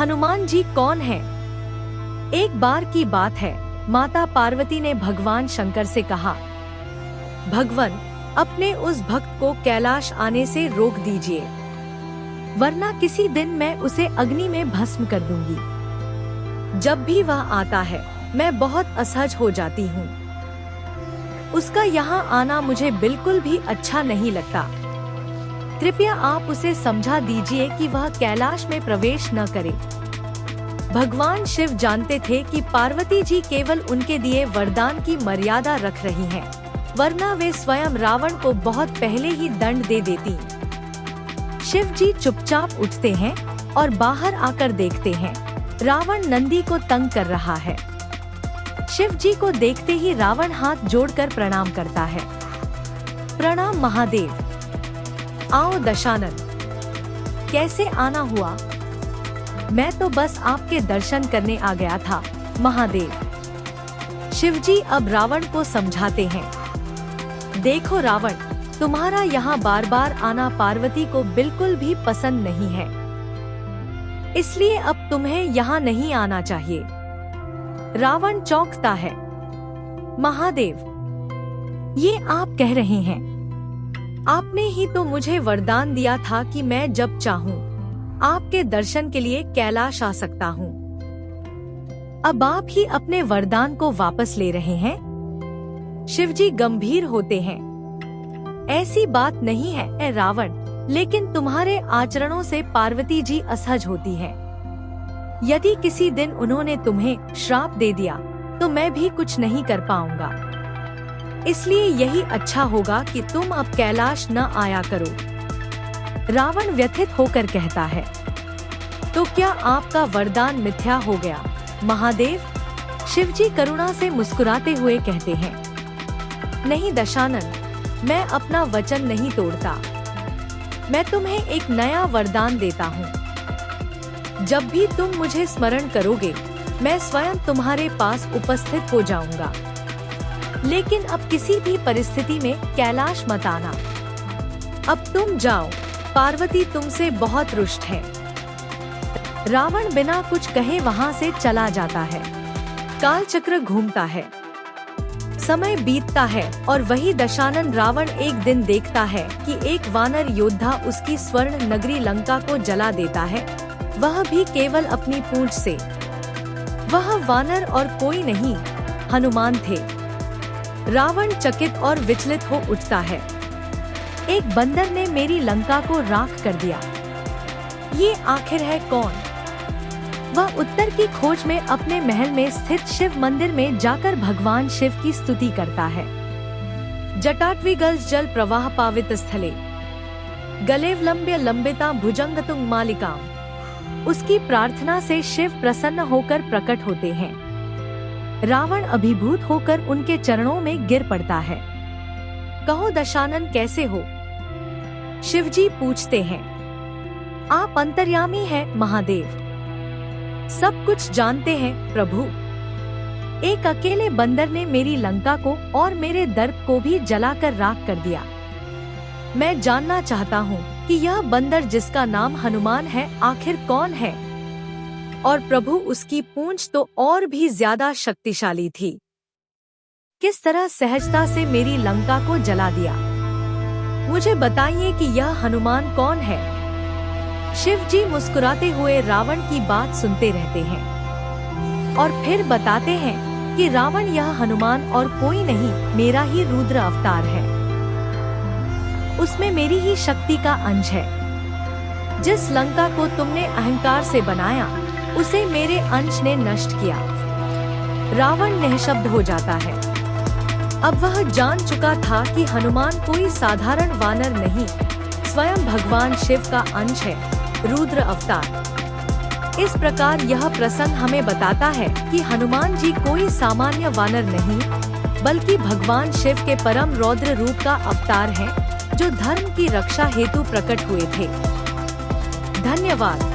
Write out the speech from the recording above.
हनुमान जी कौन हैं? एक बार की बात है, माता पार्वती ने भगवान शंकर से कहा, भगवान, अपने उस भक्त को कैलाश आने से रोक दीजिए, वरना किसी दिन मैं उसे अग्नि में भस्म कर दूंगी। जब भी वह आता है, मैं बहुत असहज हो जाती हूँ। उसका यहाँ आना मुझे बिल्कुल भी अच्छा नहीं लगता। कृपया आप उसे समझा दीजिए कि वह कैलाश में प्रवेश न करे। भगवान शिव जानते थे कि पार्वती जी केवल उनके दिए वरदान की मर्यादा रख रही हैं, वरना वे स्वयं रावण को बहुत पहले ही दंड दे देती। शिव जी चुपचाप उठते हैं और बाहर आकर देखते हैं, रावण नंदी को तंग कर रहा है। शिव जी को देखते ही रावण हाथ जोड़कर प्रणाम करता है। प्रणाम महादेव। आओ दशानन, कैसे आना हुआ? मैं तो बस आपके दर्शन करने आ गया था महादेव। शिवजी अब रावण को समझाते हैं, देखो रावण, तुम्हारा यहाँ बार बार आना पार्वती को बिल्कुल भी पसंद नहीं है, इसलिए अब तुम्हें यहाँ नहीं आना चाहिए। रावण चौंकता है, महादेव, ये आप कह रहे हैं? आपने ही तो मुझे वरदान दिया था कि मैं जब चाहूं आपके दर्शन के लिए कैलाश आ सकता हूं। अब आप ही अपने वरदान को वापस ले रहे हैं? शिवजी गंभीर होते हैं, ऐसी बात नहीं है रावण, लेकिन तुम्हारे आचरणों से पार्वती जी असहज होती हैं। यदि किसी दिन उन्होंने तुम्हें श्राप दे दिया तो मैं भी कुछ नहीं कर पाऊंगा, इसलिए यही अच्छा होगा कि तुम अब कैलाश न आया करो। रावण व्यथित होकर कहता है, तो क्या आपका वरदान मिथ्या हो गया महादेव? शिवजी करुणा से मुस्कुराते हुए कहते हैं, नहीं दशानन, मैं अपना वचन नहीं तोड़ता। मैं तुम्हें एक नया वरदान देता हूँ। जब भी तुम मुझे स्मरण करोगे, मैं स्वयं तुम्हारे पास उपस्थित हो जाऊंगा, लेकिन अब किसी भी परिस्थिति में कैलाश मत आना। अब तुम जाओ, पार्वती तुमसे बहुत रुष्ट है। रावण बिना कुछ कहे वहां से चला जाता है। काल चक्र घूमता है, समय बीतता है और वही दशानन रावण एक दिन देखता है कि एक वानर योद्धा उसकी स्वर्ण नगरी लंका को जला देता है, वह भी केवल अपनी पूंछ से। वह वानर और कोई नहीं, हनुमान थे। रावण चकित और विचलित हो उठता है, एक बंदर ने मेरी लंका को राख कर दिया, ये आखिर है कौन? वह उत्तर की खोज में अपने महल में स्थित शिव मंदिर में जाकर भगवान शिव की स्तुति करता है। जटाटविगल्स जल प्रवाह पावित स्थले, गलेवलंब्य लंबिता भुजंगतुंग मालिकाम। उसकी प्रार्थना से शिव प्रसन्न होकर प्रकट होते हैं। रावण अभिभूत होकर उनके चरणों में गिर पड़ता है। कहो दशानन, कैसे हो? शिवजी पूछते हैं। आप अंतर्यामी हैं महादेव, सब कुछ जानते हैं प्रभु। एक अकेले बंदर ने मेरी लंका को और मेरे दर्प को भी जलाकर राख कर दिया। मैं जानना चाहता हूँ कि यह बंदर जिसका नाम हनुमान है आखिर कौन है? और प्रभु, उसकी पूंछ तो और भी ज्यादा शक्तिशाली थी, किस तरह सहजता से मेरी लंका को जला दिया? मुझे बताइए कि यह हनुमान कौन है? शिव जी मुस्कुराते हुए रावण की बात सुनते रहते हैं और फिर बताते हैं कि रावण, यह हनुमान और कोई नहीं, मेरा ही रुद्र अवतार है। उसमें मेरी ही शक्ति का अंश है। जिस लंका को तुमने अहंकार से बनाया, उसे मेरे अंश ने नष्ट किया। रावण निःशब्द हो जाता है। अब वह जान चुका था कि हनुमान कोई साधारण वानर नहीं, स्वयं भगवान शिव का अंश है, रुद्र अवतार। इस प्रकार यह प्रसंग हमें बताता है कि हनुमान जी कोई सामान्य वानर नहीं, बल्कि भगवान शिव के परम रौद्र रूप का अवतार है, जो धर्म की रक्षा हेतु प्रकट हुए थे। धन्यवाद।